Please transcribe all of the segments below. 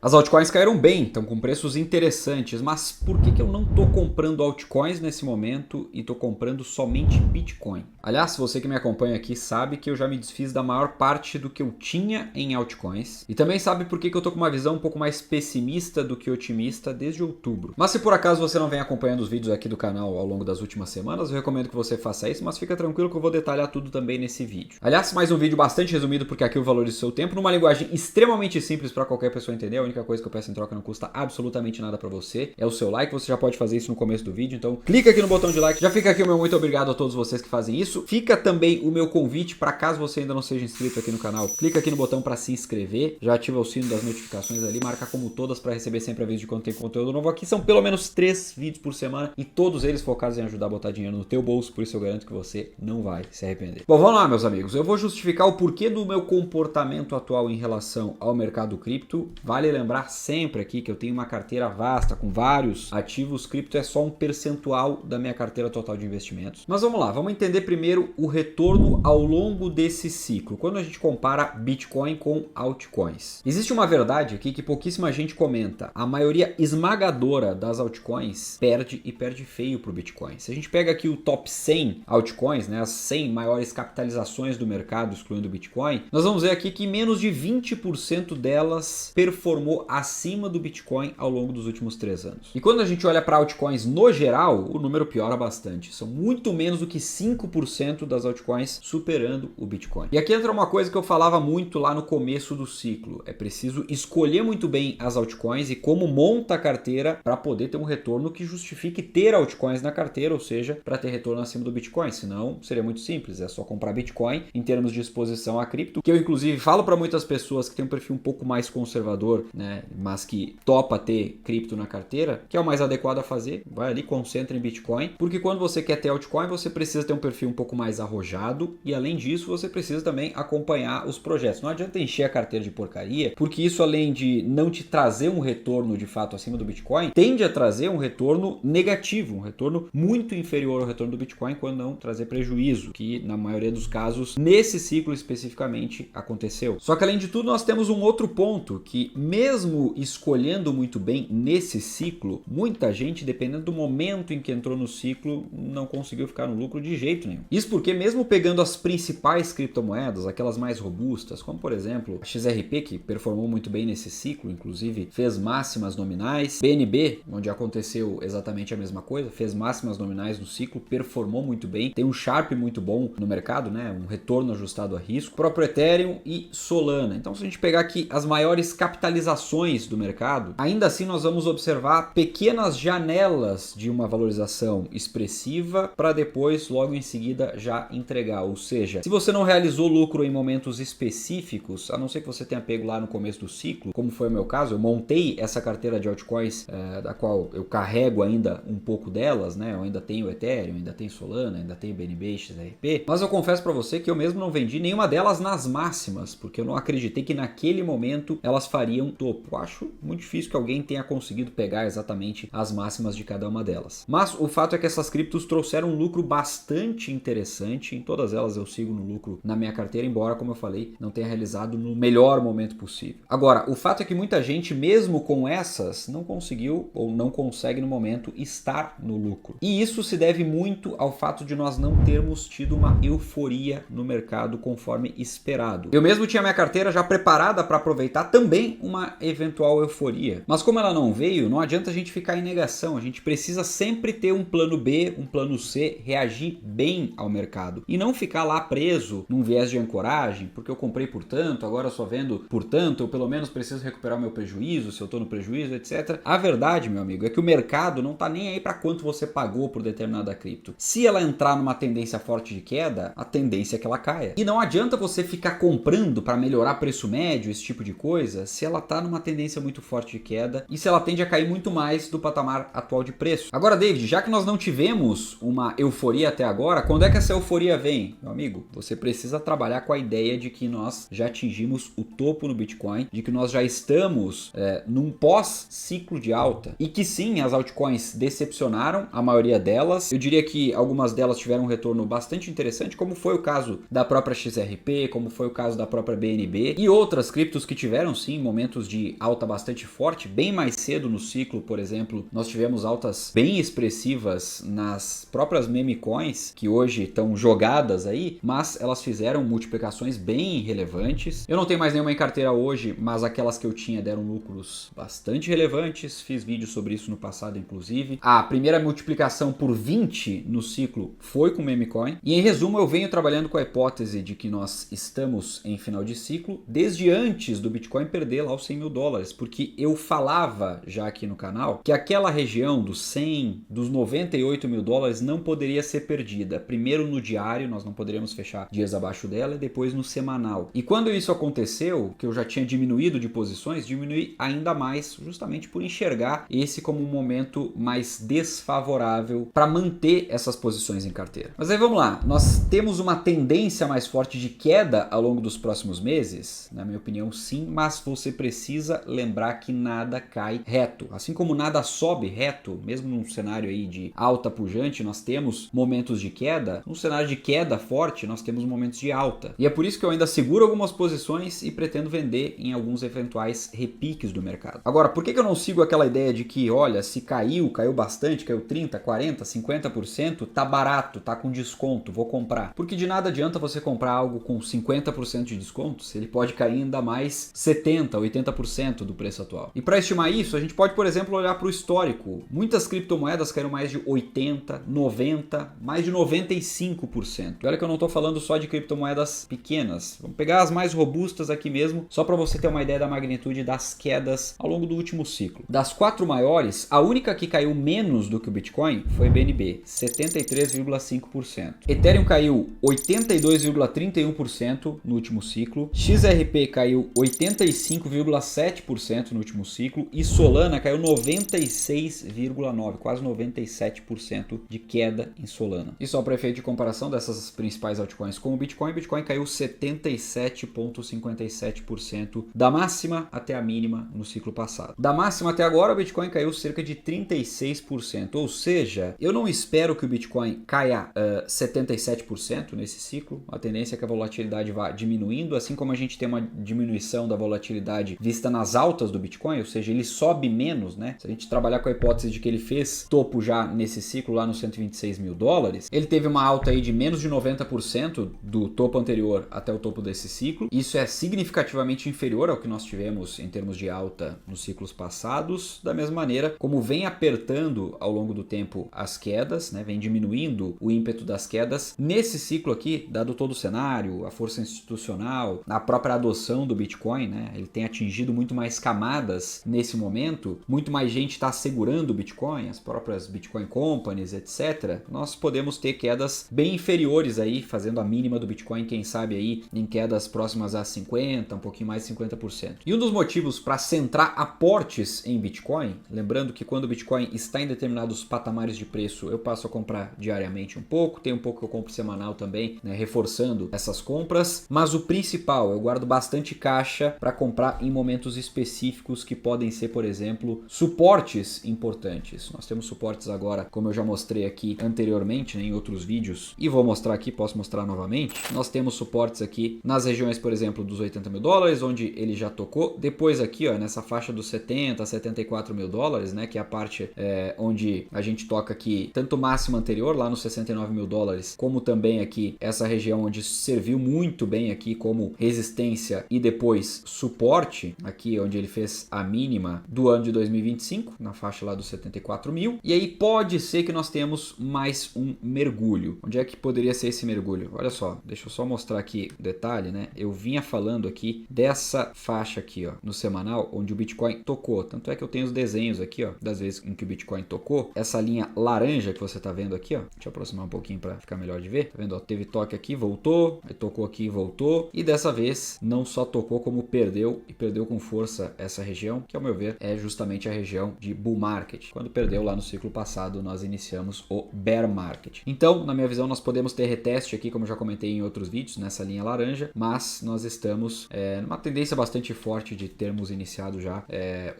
As altcoins caíram bem, estão com preços interessantes, mas por que eu não estou comprando altcoins nesse momento e estou comprando somente Bitcoin? Aliás, você que me acompanha aqui sabe que eu já me desfiz da maior parte do que eu tinha em altcoins e também sabe por que eu estou com uma visão um pouco mais pessimista do que otimista desde outubro. Mas se por acaso você não vem acompanhando os vídeos aqui do canal ao longo das últimas semanas, eu recomendo que você faça isso, mas fica tranquilo que eu vou detalhar tudo também nesse vídeo. Aliás, mais um vídeo bastante resumido porque aqui eu valorizo o seu tempo numa linguagem extremamente simples para qualquer pessoa entender. A única coisa que eu peço em troca não custa absolutamente nada pra você, é o seu like. Você já pode fazer isso no começo do vídeo, então clica aqui no botão de like. Já fica aqui o meu muito obrigado a todos vocês que fazem isso. Fica também o meu convite para caso você ainda não seja inscrito aqui no canal, clica aqui no botão para se inscrever, já ativa o sino das notificações ali, marca como todas para receber sempre aviso de quando tem conteúdo novo aqui. São pelo menos 3 vídeos por semana e todos eles focados em ajudar a botar dinheiro no teu bolso, por isso eu garanto que você não vai se arrepender. Bom, vamos lá, meus amigos. Eu vou justificar o porquê do meu comportamento atual em relação ao mercado cripto. Vale lembrar sempre aqui que eu tenho uma carteira vasta com vários ativos. Cripto é só um percentual da minha carteira total de investimentos. Mas vamos lá, vamos entender primeiro o retorno ao longo desse ciclo, quando a gente compara Bitcoin com altcoins. Existe uma verdade aqui que pouquíssima gente comenta. A maioria esmagadora das altcoins perde e perde feio para o Bitcoin. Se a gente pega aqui o top 100 altcoins, né, as 100 maiores capitalizações do mercado, excluindo o Bitcoin, nós vamos ver aqui que menos de 20% delas performou acima do Bitcoin ao longo dos últimos 3 anos. E quando a gente olha para altcoins no geral, o número piora bastante. São muito menos do que 5% das altcoins superando o Bitcoin. E aqui entra uma coisa que eu falava muito lá no começo do ciclo. É preciso escolher muito bem as altcoins e como monta a carteira para poder ter um retorno que justifique ter altcoins na carteira, ou seja, para ter retorno acima do Bitcoin. Senão, seria muito simples. É só comprar Bitcoin em termos de exposição a cripto, que eu inclusive falo para muitas pessoas que têm um perfil um pouco mais conservador, né, mas que topa ter cripto na carteira, que é o mais adequado a fazer. Vai ali, concentra em Bitcoin, porque quando você quer ter altcoin, você precisa ter um perfil um pouco mais arrojado e além disso, você precisa também acompanhar os projetos. Não adianta encher a carteira de porcaria, porque isso além de não te trazer um retorno de fato acima do Bitcoin, tende a trazer um retorno negativo, um retorno muito inferior ao retorno do Bitcoin, quando não trazer prejuízo, que na maioria dos casos, nesse ciclo especificamente, aconteceu. Só que além de tudo, nós temos um outro ponto, que mesmo escolhendo muito bem nesse ciclo, muita gente, dependendo do momento em que entrou no ciclo, não conseguiu ficar no lucro de jeito nenhum. Isso porque mesmo pegando as principais criptomoedas, aquelas mais robustas, como por exemplo a XRP, que performou muito bem nesse ciclo, inclusive fez máximas nominais, BNB, onde aconteceu exatamente a mesma coisa, fez máximas nominais no ciclo, performou muito bem, tem um Sharp muito bom no mercado, né? Um retorno ajustado a risco, próprio Ethereum e Solana. Então se a gente pegar aqui as maiores capitalizações do mercado, ainda assim nós vamos observar pequenas janelas de uma valorização expressiva para depois, logo em seguida, já entregar. Ou seja, se você não realizou lucro em momentos específicos, a não ser que você tenha pego lá no começo do ciclo, como foi o meu caso, eu montei essa carteira de altcoins, da qual eu carrego ainda um pouco delas, né? Eu ainda tenho Ethereum, ainda tenho Solana, ainda tenho BNB e XRP, mas eu confesso para você que eu mesmo não vendi nenhuma delas nas máximas, porque eu não acreditei que naquele momento elas fariam topo. Eu acho muito difícil que alguém tenha conseguido pegar exatamente as máximas de cada uma delas. Mas o fato é que essas criptos trouxeram um lucro bastante interessante. Em todas elas eu sigo no lucro na minha carteira, embora, como eu falei, não tenha realizado no melhor momento possível. Agora, o fato é que muita gente, mesmo com essas, não conseguiu ou não consegue no momento estar no lucro. E isso se deve muito ao fato de nós não termos tido uma euforia no mercado conforme esperado. Eu mesmo tinha minha carteira já preparada para aproveitar também uma eventual euforia. Mas como ela não veio, não adianta a gente ficar em negação. A gente precisa sempre ter um plano B, um plano C, reagir bem ao mercado. E não ficar lá preso num viés de ancoragem, porque eu comprei por tanto, agora eu só vendo por tanto, eu pelo menos preciso recuperar o meu prejuízo, se eu estou no prejuízo, etc. A verdade, meu amigo, é que o mercado não está nem aí para quanto você pagou por determinada cripto. Se ela entrar numa tendência forte de queda, a tendência é que ela caia. E não adianta você ficar comprando para melhorar preço médio, esse tipo de coisa, se ela está numa tendência muito forte de queda e se ela tende a cair muito mais do patamar atual de preço. Agora, David, já que nós não tivemos uma euforia até agora, quando é que essa euforia vem? Meu amigo, você precisa trabalhar com a ideia de que nós já atingimos o topo no Bitcoin, de que nós já estamos num pós-ciclo de alta e que sim, as altcoins decepcionaram, a maioria delas. Eu diria que algumas delas tiveram um retorno bastante interessante, como foi o caso da própria XRP, como foi o caso da própria BNB e outras criptos que tiveram sim momentos de alta bastante forte, bem mais cedo no ciclo, por exemplo, nós tivemos altas bem expressivas nas próprias meme coins, que hoje estão jogadas aí, mas elas fizeram multiplicações bem relevantes. Eu não tenho mais nenhuma em carteira hoje, mas aquelas que eu tinha deram lucros bastante relevantes, fiz vídeo sobre isso no passado, inclusive. A primeira multiplicação por 20 no ciclo foi com meme coin, e em resumo eu venho trabalhando com a hipótese de que nós estamos em final de ciclo desde antes do Bitcoin perder lá os 100 mil dólares, porque eu falava já aqui no canal que aquela região dos 100, dos 98 mil dólares não poderia ser perdida. Primeiro no diário, nós não poderíamos fechar dias abaixo dela, e depois no semanal. E quando isso aconteceu, que eu já tinha diminuído de posições, diminui ainda mais, justamente por enxergar esse como um momento mais desfavorável para manter essas posições em carteira. Mas aí vamos lá, nós temos uma tendência mais forte de queda ao longo dos próximos meses? Na minha opinião, sim, mas você precisa lembrar que nada cai reto. Assim como nada sobe reto, mesmo num cenário aí de alta pujante, nós temos momentos de queda. Num cenário de queda forte, nós temos momentos de alta. E é por isso que eu ainda seguro algumas posições e pretendo vender em alguns eventuais repiques do mercado. Agora, por que eu não sigo aquela ideia de que, olha, se caiu bastante, caiu 30, 40, 50%, tá barato, tá com desconto, vou comprar? Porque de nada adianta você comprar algo com 50% de desconto, se ele pode cair ainda mais 70%, 80% do preço atual. E para estimar isso, a gente pode, por exemplo, olhar para o histórico. Muitas criptomoedas caíram mais de 80%, 90%, mais de 95%. E olha que eu não estou falando só de criptomoedas pequenas. Vamos pegar as mais robustas aqui mesmo, só para você ter uma ideia da magnitude das quedas ao longo do último ciclo. Das 4 maiores, a única que caiu menos do que o Bitcoin foi BNB, 73,5%. Ethereum caiu 82,31% no último ciclo. XRP caiu 85,7% no último ciclo e Solana caiu 96,9%, quase 97% de queda em Solana. E só para efeito de comparação dessas principais altcoins com o Bitcoin caiu 77,57% da máxima até a mínima no ciclo passado. Da máxima até agora, o Bitcoin caiu cerca de 36%, ou seja, eu não espero que o Bitcoin caia 77% nesse ciclo. A tendência é que a volatilidade vá diminuindo, assim como a gente tem uma diminuição da volatilidade vista nas altas do Bitcoin, ou seja, ele sobe menos, né? Se a gente trabalhar com a hipótese de que ele fez topo já nesse ciclo lá nos 126 mil dólares, ele teve uma alta aí de menos de 90% do topo anterior até o topo desse ciclo. Isso é significativamente inferior ao que nós tivemos em termos de alta nos ciclos passados, da mesma maneira como vem apertando ao longo do tempo as quedas, né? Vem diminuindo o ímpeto das quedas. Nesse ciclo aqui, dado todo o cenário, a força institucional, a própria adoção do Bitcoin, né? Ele tem atingido muito mais camadas nesse momento, muito mais gente está segurando o Bitcoin, as próprias Bitcoin Companies, etc. Nós podemos ter quedas bem inferiores aí, fazendo a mínima do Bitcoin, quem sabe aí em quedas próximas a 50%, um pouquinho mais de 50%. E um dos motivos para centrar aportes em Bitcoin, lembrando que quando o Bitcoin está em determinados patamares de preço, eu passo a comprar diariamente um pouco, tem um pouco que eu compro semanal também, né, reforçando essas compras, mas o principal, eu guardo bastante caixa para comprar em momentos específicos que podem ser, por exemplo, suportes importantes. Nós temos suportes agora, como eu já mostrei aqui anteriormente, né, em outros vídeos, e vou mostrar aqui, posso mostrar novamente. Nós temos suportes aqui nas regiões, por exemplo, dos 80 mil dólares, onde ele já tocou. Depois aqui, ó, nessa faixa dos 70 a 74 mil dólares, né, que é a parte onde a gente toca aqui tanto o máximo anterior, lá nos 69 mil dólares, como também aqui essa região onde serviu muito bem aqui como resistência e depois suporte, aqui onde ele fez a mínima do ano de 2025, na faixa lá dos 74 mil. E aí pode ser que nós temos mais um mergulho. Onde é que poderia ser esse mergulho? Olha só, deixa eu só mostrar aqui o detalhe, né? Eu vinha falando aqui dessa faixa aqui, ó, no semanal, onde o Bitcoin tocou. Tanto é que eu tenho os desenhos aqui, ó, das vezes em que o Bitcoin tocou. Essa linha laranja que você tá vendo aqui, ó, deixa eu aproximar um pouquinho para ficar melhor de ver. Tá vendo? Ó, teve toque aqui, voltou, aí tocou aqui e voltou. E dessa vez não só tocou como perdeu, e perdeu com força essa região, que ao meu ver é justamente a região de bull market. Quando perdeu lá no ciclo passado, nós iniciamos o bear market. Então, na minha visão, nós podemos ter reteste aqui, como eu já comentei em outros vídeos, nessa linha laranja, mas nós estamos numa tendência bastante forte de termos iniciado já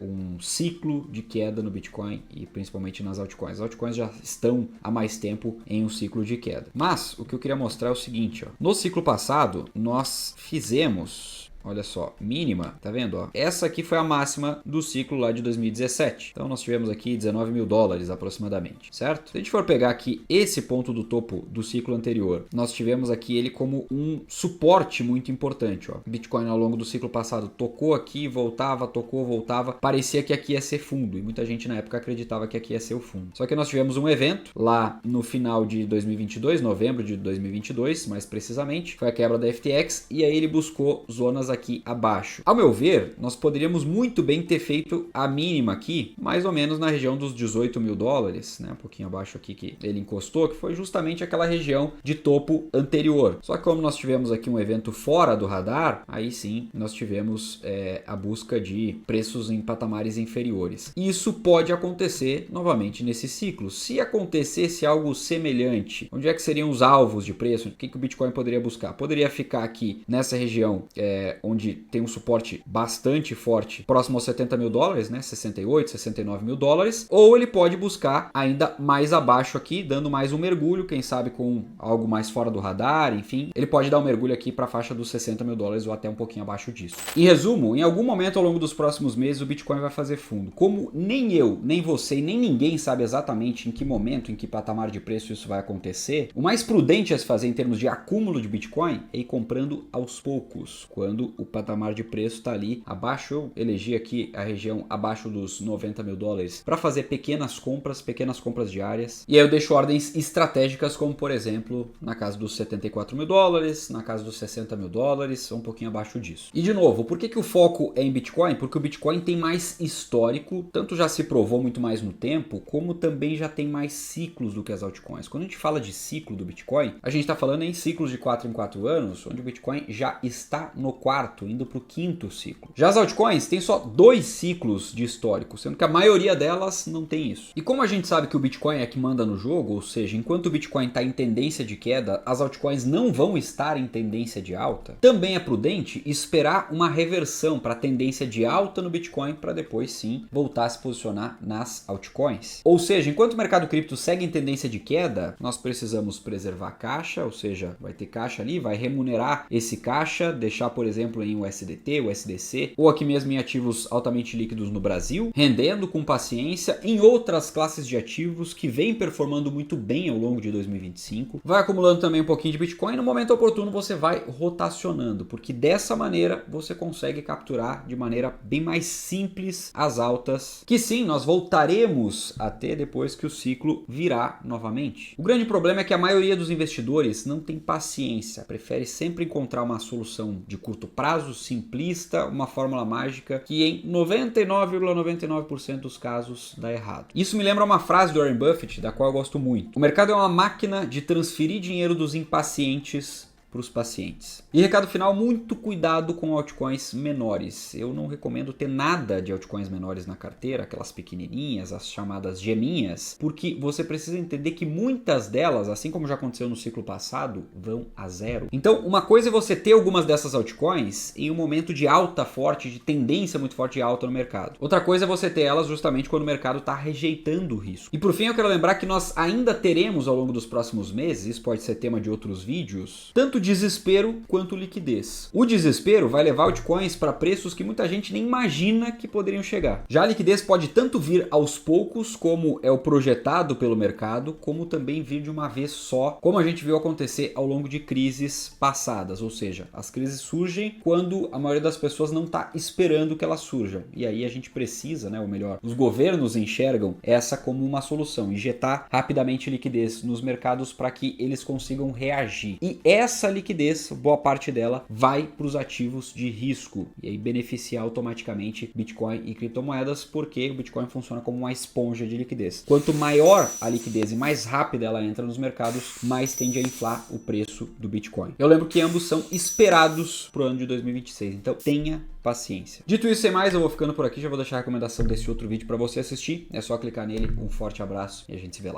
um ciclo de queda no Bitcoin e principalmente nas altcoins. As altcoins já estão há mais tempo em um ciclo de queda. Mas o que eu queria mostrar é o seguinte, ó. No ciclo passado, nós fizemos olha só, mínima, tá vendo? Ó? Essa aqui foi a máxima do ciclo lá de 2017. Então nós tivemos aqui 19 mil dólares aproximadamente, certo? Se a gente for pegar aqui esse ponto do topo do ciclo anterior, nós tivemos aqui ele como um suporte muito importante. Ó. Bitcoin ao longo do ciclo passado tocou aqui, voltava, tocou, voltava. Parecia que aqui ia ser fundo e muita gente na época acreditava que aqui ia ser o fundo. Só que nós tivemos um evento lá no final de 2022, novembro de 2022, mais precisamente, foi a quebra da FTX e aí ele buscou zonas aqui abaixo. Ao meu ver, nós poderíamos muito bem ter feito a mínima aqui, mais ou menos na região dos 18 mil dólares, né? Um pouquinho abaixo aqui que ele encostou, que foi justamente aquela região de topo anterior. Só que como nós tivemos aqui um evento fora do radar, aí sim nós tivemos a busca de preços em patamares inferiores. Isso pode acontecer novamente nesse ciclo. Se acontecesse algo semelhante, onde é que seriam os alvos de preço? O que o Bitcoin poderia buscar? Poderia ficar aqui nessa região onde tem um suporte bastante forte, próximo aos 70 mil dólares, né? 68, 69 mil dólares, ou ele pode buscar ainda mais abaixo aqui, dando mais um mergulho, quem sabe com algo mais fora do radar, enfim, ele pode dar um mergulho aqui para a faixa dos 60 mil dólares ou até um pouquinho abaixo disso. Em resumo, em algum momento ao longo dos próximos meses o Bitcoin vai fazer fundo. Como nem eu, nem você e nem ninguém sabe exatamente em que momento, em que patamar de preço isso vai acontecer, o mais prudente a se fazer em termos de acúmulo de Bitcoin é ir comprando aos poucos, quando o patamar de preço está ali abaixo. Eu elegi aqui a região abaixo dos 90 mil dólares para fazer pequenas compras diárias. E aí eu deixo ordens estratégicas, como por exemplo, na casa dos 74 mil dólares, na casa dos 60 mil dólares, um pouquinho abaixo disso. E de novo, por que o foco é em Bitcoin? Porque o Bitcoin tem mais histórico, tanto já se provou muito mais no tempo, como também já tem mais ciclos do que as altcoins. Quando a gente fala de ciclo do Bitcoin, a gente está falando em ciclos de 4 em 4 anos, onde o Bitcoin já está no quarto, indo para o quinto ciclo. Já as altcoins têm só 2 ciclos de histórico, sendo que a maioria delas não tem isso. E como a gente sabe que o Bitcoin é que manda no jogo, ou seja, enquanto o Bitcoin está em tendência de queda, as altcoins não vão estar em tendência de alta, também é prudente esperar uma reversão para a tendência de alta no Bitcoin para depois sim voltar a se posicionar nas altcoins. Ou seja, enquanto o mercado cripto segue em tendência de queda, nós precisamos preservar caixa, ou seja, vai ter caixa ali, vai remunerar esse caixa, deixar por exemplo em USDT, USDC ou aqui mesmo em ativos altamente líquidos no Brasil, rendendo com paciência em outras classes de ativos que vem performando muito bem ao longo de 2025. Vai acumulando também um pouquinho de Bitcoin e no momento oportuno você vai rotacionando, porque dessa maneira você consegue capturar de maneira bem mais simples as altas, que sim, nós voltaremos a ter depois que o ciclo virar novamente. O grande problema é que a maioria dos investidores não tem paciência, prefere sempre encontrar uma solução de curto prazo, simplista, uma fórmula mágica que em 99,99% dos casos dá errado. Isso me lembra uma frase do Warren Buffett, da qual eu gosto muito. O mercado é uma máquina de transferir dinheiro dos impacientes para os pacientes. E recado final, muito cuidado com altcoins menores. Eu não recomendo ter nada de altcoins menores na carteira, aquelas pequenininhas, as chamadas geminhas, porque você precisa entender que muitas delas, assim como já aconteceu no ciclo passado, vão a zero. Então, uma coisa é você ter algumas dessas altcoins em um momento de alta forte, de tendência muito forte de alta no mercado. Outra coisa é você ter elas justamente quando o mercado está rejeitando o risco. E por fim, eu quero lembrar que nós ainda teremos ao longo dos próximos meses, isso pode ser tema de outros vídeos, tanto desespero quanto liquidez. O desespero vai levar altcoins para preços que muita gente nem imagina que poderiam chegar. Já a liquidez pode tanto vir aos poucos, como é o projetado pelo mercado, como também vir de uma vez só, como a gente viu acontecer ao longo de crises passadas. Ou seja, as crises surgem quando a maioria das pessoas não está esperando que elas surjam. E aí a gente precisa, ou melhor, os governos enxergam essa como uma solução, injetar rapidamente liquidez nos mercados para que eles consigam reagir. E essa liquidez, boa parte dela, vai para os ativos de risco e aí beneficiar automaticamente Bitcoin e criptomoedas, porque o Bitcoin funciona como uma esponja de liquidez. Quanto maior a liquidez e mais rápida ela entra nos mercados, mais tende a inflar o preço do Bitcoin. Eu lembro que ambos são esperados para o ano de 2026, então tenha paciência. Dito isso, sem mais, eu vou ficando por aqui, já vou deixar a recomendação desse outro vídeo para você assistir, é só clicar nele, um forte abraço e a gente se vê lá.